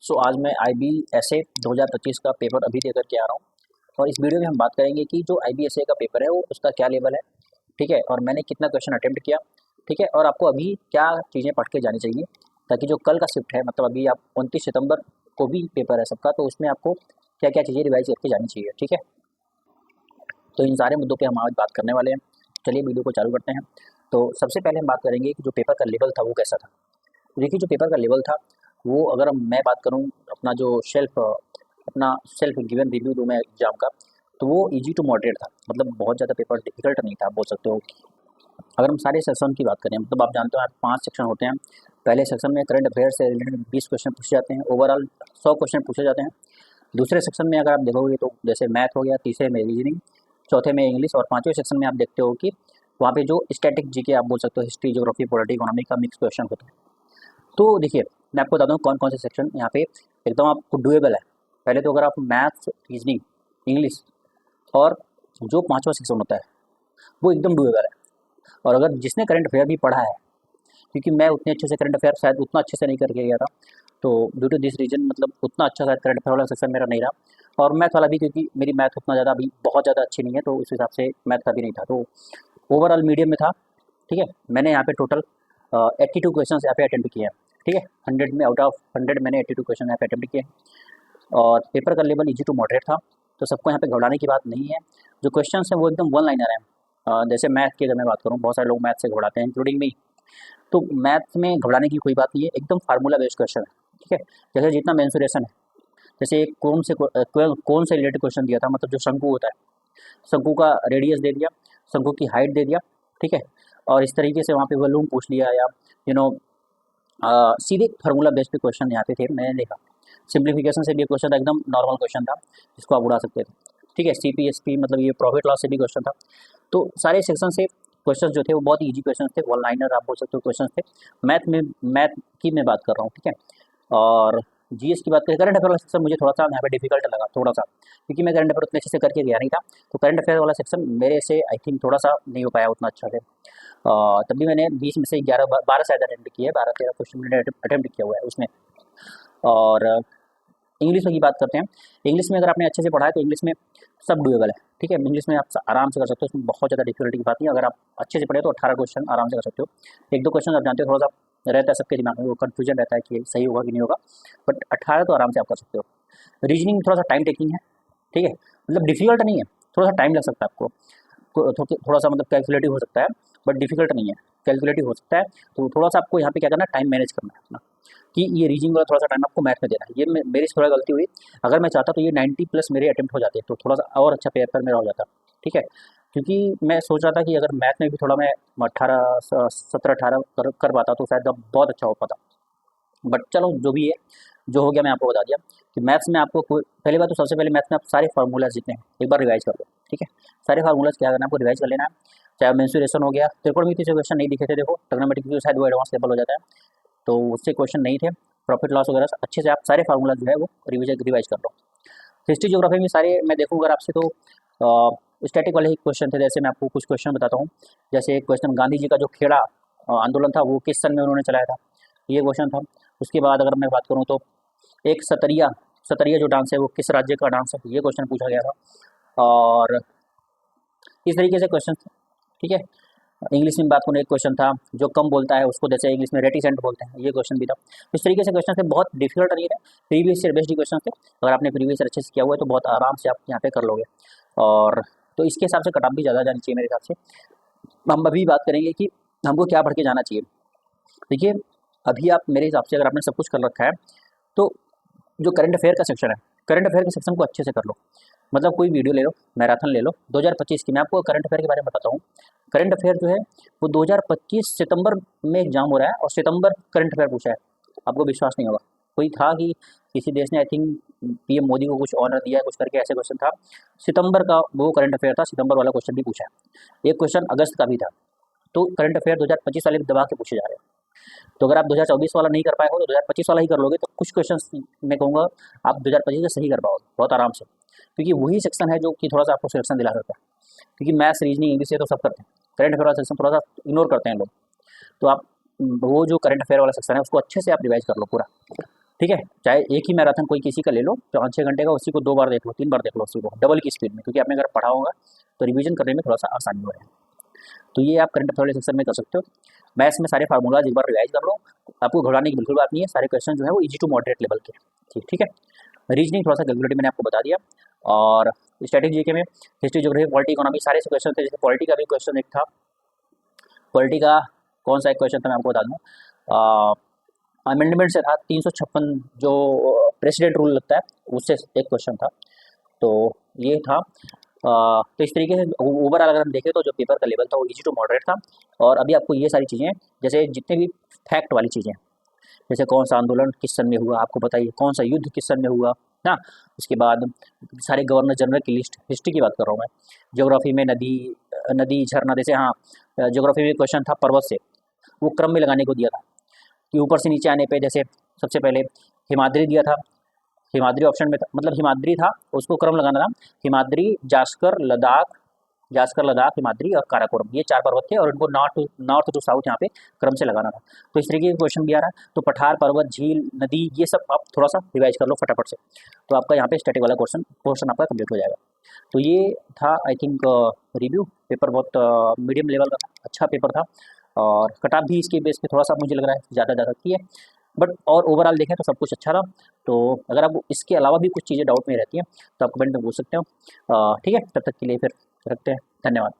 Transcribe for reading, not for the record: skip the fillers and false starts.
आज मैं IBSA 2025 का पेपर अभी देकर के आ रहा हूँ और इस वीडियो में हम बात करेंगे कि जो IBSA का पेपर है वो उसका क्या लेवल है, ठीक है, और मैंने कितना क्वेश्चन अटेम्प्ट किया, ठीक है, और आपको अभी क्या चीज़ें पढ़ के जानी चाहिए ताकि जो कल का शिफ्ट है, मतलब अभी आप 29 सितंबर को भी पेपर है सबका, तो उसमें आपको क्या क्या चीज़ें रिवाइज करके जानी चाहिए, ठीक है। तो इन सारे मुद्दों पे हम आज बात करने वाले हैं। चलिए वीडियो को चालू करते हैं। तो सबसे पहले हम बात करेंगे कि जो पेपर का लेवल था वो कैसा था। देखिए, जो पेपर का लेवल था वो, अगर मैं बात करूँ अपना जो अपना सेल्फ गिवन रिव्यू दूँ मैं एग्जाम का, तो वो इजी टू मॉडरेट था, मतलब बहुत ज़्यादा पेपर डिफिकल्ट नहीं था, आप बोल सकते हो। अगर हम सारे सेक्शन की बात करें, मतलब आप जानते हो 5 सेक्शन होते हैं। पहले सेक्शन में करंट अफेयर से रिलेटेड 20 क्वेश्चन पूछे जाते हैं, ओवरऑल 100 क्वेश्चन पूछे जाते हैं। दूसरे सेक्शन में अगर आप देखोगे तो जैसे मैथ हो गया, तीसरे में रीजनिंग, चौथे में इंग्लिश, और पाँचवें सेक्शन में आप देखते हो कि वहाँ पे जो स्टैटिक जीके, आप बोल सकते हो हिस्ट्री, ज्योग्राफी, पॉलिटी, इकोनॉमी का मिक्स क्वेश्चन होता है। तो देखिए, मैं आपको बताता हूँ कौन कौन से सेक्शन यहाँ पे एकदम आपको डुएबल है। पहले तो अगर आप मैथ्स, रीजनिंग, इंग्लिश और जो पांचवा सेक्शन होता है वो एकदम डुएबल है। और अगर जिसने करंट अफेयर भी पढ़ा है, क्योंकि मैं उतने अच्छे से करंट अफेयर शायद उतना अच्छे से नहीं करके गया था, तो ड्यू टू दिस रीजन मतलब उतना अच्छा शायद करंट अफेयर वाला सेक्शन मेरा नहीं रहा। और मैथ वाला भी, क्योंकि मेरी मैथ उतना ज़्यादा अभी बहुत ज़्यादा अच्छी नहीं है, तो उस हिसाब से मैथ का भी नहीं था, तो ओवरऑल मीडियम में था, ठीक है। मैंने यहाँ पे टोटल 82 क्वेश्चन यहाँ पे अटेम्प्ट किए हैं, ठीक है। 100 में आउट ऑफ 100 मैंने 82 क्वेश्चन यहाँ पे अटेम्प्ट किए हैं। और पेपर का लेवल इजी टू मॉडरेट था, तो सबको यहाँ पे घबराने की बात नहीं है। जो क्वेश्चन हैं वो एकदम वन लाइनर हैं। जैसे मैथ की अगर मैं बात करूँ, बहुत सारे लोग मैथ से घबराते हैं, इंक्लूडिंग मी। तो मैथ में घबराने की कोई बात नहीं है, एकदम फार्मूला बेस्ड क्वेश्चन है, ठीक है। जैसे जितना मेंसुरेशन है, जैसे एक कौन से रिलेटेड क्वेश्चन दिया था, मतलब जो शंकु होता है, शंकु का रेडियस दे दिया, शंकु की हाइट दे दिया, ठीक है। और इस तरीके से वहाँ पे वॉल्यूम पूछ लिया, या यू नो सीधे फार्मूला बेस्ड क्वेश्चन यहाँ पे थे, मैंने देखा। सिंप्लीफिकेशन से भी क्वेश्चन था, एकदम नॉर्मल क्वेश्चन था जिसको आप उड़ा सकते थे, ठीक है। CPSP मतलब ये प्रॉफिट लॉस से भी क्वेश्चन था। तो सारे सेक्शन से क्वेश्चन जो थे वो बहुत ईजी क्वेश्चन थे, वन लाइनर आप बोल सकते हो क्वेश्चन थे। मैथ की मैं बात कर रहा हूँ, ठीक है। और GS की बात करें, करंट अफेयर वाला सेक्शन मुझे थोड़ा सा यहाँ पे डिफिकल्ट लगा, थोड़ा सा, क्योंकि मैं करंट अफेयर उतने अच्छे से करके गया नहीं था। तो करंट अफेयर वाला सेक्शन मेरे से आई थिंक थोड़ा सा नहीं हो पाया उतना अच्छा से। तब भी मैंने 20 में से 12 शायद अटेम्प्ट किए, 12-13 क्वेश्चन मैंने अटेम्प्ट किया हुआ है उसमें। और इंग्लिश में की बात करते हैं। इंग्लिश में अगर आपने अच्छे से पढ़ा है तो इंग्लिश में सब डुएबल है, ठीक है। इंग्लिश में आप आराम से कर सकते हो, उसमें बहुत ज़्यादा डिफिकल्टी की बात नहीं है। अगर आप अच्छे से पढ़े तो 18 क्वेश्चन आराम से कर सकते हो। एक दो क्वेश्चन आप जानते हो थोड़ा सा रहता है सबके दिमाग में, वो कन्फ्यूजन रहता है कि सही होगा कि नहीं होगा, बट 18 तो आराम से आप कर सकते हो। रीजनिंग थोड़ा सा टाइम टेकिंग है, ठीक है, मतलब डिफिकल्ट नहीं है, थोड़ा सा टाइम लग सकता है आपको, थोड़ा सा मतलब कैलकुलेटिव हो सकता है, बट डिफिकल्ट नहीं है, कैलकुलेटिव हो सकता है। तो थोड़ा सा आपको यहाँ पे क्या करना है, टाइम मैनेज करना है अपना, कि ये रीजनिंग वाला थोड़ा सा टाइम आपको मैथ में देना है। ये मेरी से थोड़ा गलती हुई, अगर मैं चाहता तो ये 90 प्लस मेरे अटेम्प्ट हो जाते, तो थोड़ा सा और अच्छा पेपर मेरा हो जाता, ठीक है। क्योंकि मैं सोच रहा था कि अगर मैथ में भी थोड़ा मैं 17-18 कर पाता तो शायद अब बहुत अच्छा हो पाता। बट चलो जो भी है, जो हो गया मैं आपको बता दिया कि मैथ्स में आपको पहली बात तो सबसे पहले मैथ्स में आप सारे फार्मूलाज जितने हैं एक बार रिवाइज कर लो, ठीक है। सारे फार्मूलाज क्या करना है आपको, रिवाइज कर लेना है। चाहे मेंसुरेशन हो गया, त्रिकोणमिति से क्वेश्चन नहीं दिखे थे, देखो ट्रिग्नोमेट्रिक भी शायद वो एडवांस लेवल हो जाता है, तो उससे क्वेश्चन नहीं थे। प्रॉफिट लॉस वगैरह अच्छे से आप सारे फार्मूला जो है वो रिवाइज कर लो। हिस्ट्री ज्योग्राफी में सारे मैं देखूँ अगर आपसे, तो स्टैटिक वाले ही क्वेश्चन थे। जैसे मैं आपको कुछ क्वेश्चन बताता हूँ। जैसे एक क्वेश्चन, गांधी जी का जो खेड़ा आंदोलन था वो किस सन में उन्होंने चलाया था, ये क्वेश्चन था। उसके बाद अगर मैं बात करूँ तो एक सतरिया सतरिया जो डांस है वो किस राज्य का डांस है, ये क्वेश्चन पूछा गया था। और इस तरीके से क्वेश्चन, ठीक है। इंग्लिश में बात करूँ, एक क्वेश्चन था जो कम बोलता है उसको जैसे इंग्लिश में रेटिसेंट बोलते हैं, ये क्वेश्चन भी था। इस तरीके से क्वेश्चन थे, बहुत डिफिकल्ट नहीं थे, प्रीवियस ईयर बेस्ड क्वेश्चन थे। अगर आपने प्रीवियस ईयर अच्छे से किया हुआ है तो बहुत आराम से आप यहाँ पे कर लोगे। और तो इसके हिसाब से कट ऑफ भी ज़्यादा जानी चाहिए मेरे हिसाब से। हम अभी बात करेंगे कि हमको क्या पढ़ के जाना चाहिए। देखिए, अभी आप मेरे हिसाब से अगर आपने सब कुछ कर रखा है, तो जो करंट अफेयर का सेक्शन है, करंट अफेयर के सेक्शन को अच्छे से कर लो। मतलब कोई वीडियो ले लो, मैराथन ले लो 2025 की। मैं आपको करंट अफेयर के बारे में बताता हूँ। करंट अफेयर जो है वो 2025 सितंबर में एग्जाम हो रहा है, और सितंबर करंट अफेयर पूछा है। आपको विश्वास नहीं होगा, कोई था कि किसी देश ने आई थिंक PM मोदी को कुछ ऑनर दिया है, कुछ करके ऐसे क्वेश्चन था। सितंबर का वो करंट अफेयर था, सितंबर वाला क्वेश्चन भी पूछा है। एक क्वेश्चन अगस्त का भी था। तो करंट अफेयर 2025 वाले दबा के पूछे जा रहे हैं। तो अगर आप 2024 वाला नहीं कर पाए हो तो 2025 वाला ही कर लोगे, तो कुछ क्वेश्चन मैं कहूँगा आप 2025 से सही कर पाओगे बहुत आराम से, क्योंकि वही सेक्शन है जो कि थोड़ा सा आपको सिलेक्शन दिला सकता है। क्योंकि मैथ्स, रीजनिंग, इंग्लिश ये तो सब करते हैं, करंट अफेयर वाला सेक्शन थोड़ा सा इग्नोर करते हैं लोग। तो आप वो जो करंट अफेयर वाला सेक्शन है उसको अच्छे से आप रिवाइज कर लो पूरा। ठीक है, चाहे एक ही मैराथन कोई किसी का ले लो 5-6 घंटे का, उसी को 2 बार देख लो, 3 बार देख लो उसी को डबल की स्पीड में, क्योंकि आपने अगर पढ़ा होगा तो रिवीजन करने में थोड़ा सा आसानी हो है। तो ये आप करंट अफेयर वाले सेक्शन में कर सकते हो। मैथ्स में सारे फार्मूलाज एक बार रिवाइज कर लो, आपको घबराने की बिल्कुल बात नहीं है, सारे क्वेश्चन जो है वो ईजी टू मॉडरेट लेवल के ठीक है। रीजनिंग थोड़ा सा कैलकुलेटिव मैंने आपको बता दिया, और स्टैटिक जीके में हिस्ट्री, ज्योग्राफी, पॉलिटी, इकोनॉमी सारे से क्वेश्चन थे। जैसे पॉलिटी का भी क्वेश्चन एक था, पॉलिटी का कौन सा एक क्वेश्चन था मैं आपको बता दूँ, अमेंडमेंट से था 356 जो प्रेसिडेंट रूल लगता है उससे एक क्वेश्चन था। तो ये था तो इस तरीके से ओवरऑल अगर हम देखें तो जो पेपर का लेवल था वो इजी टू मॉडरेट था। और अभी आपको ये सारी चीज़ें, जैसे जितने भी फैक्ट वाली चीज़ें, जैसे कौन सा आंदोलन किस सन में हुआ आपको बताइए, कौन सा युद्ध किस सन में हुआ ना, उसके बाद सारे गवर्नर जनरल की लिस्ट, हिस्ट्री की बात कर रहा हूँ मैं। ज्योग्राफी में नदी नदी झरना, जैसे हाँ ज्योग्राफी में क्वेश्चन था पर्वत से, वो क्रम में लगाने को दिया था कि ऊपर से नीचे आने पे, जैसे सबसे पहले हिमाद्री दिया था, हिमाद्री ऑप्शन में था, मतलब हिमाद्री था, उसको क्रम लगाना था, हिमाद्री, जास्कर लद्दाख, हिमाद्री और काराकोरम, ये 4 पर्वत थे और इनको नॉर्थ टू साउथ यहाँ पे क्रम से लगाना था। तो इस तरीके का क्वेश्चन भी आ रहा है। तो पठार, पर्वत, झील, नदी, ये सब आप थोड़ा सा रिवाइज कर लो फटाफट से, तो आपका यहाँ पे स्टैटिक वाला क्वेश्चन आपका कंप्लीट हो जाएगा। तो ये था आई थिंक रिव्यू पेपर, बहुत मीडियम लेवल का था, अच्छा पेपर था, और कटाप भी इसके बेस पे थोड़ा सा मुझे लग रहा है ज़्यादा की है, बट और ओवरऑल देखें तो सब कुछ अच्छा रहा। तो अगर आपको इसके अलावा भी कुछ चीज़ें डाउट में रहती हैं तो आप कमेंट में पूछ सकते हो। ठीक है, तब तक के लिए फिर रखते हैं, धन्यवाद।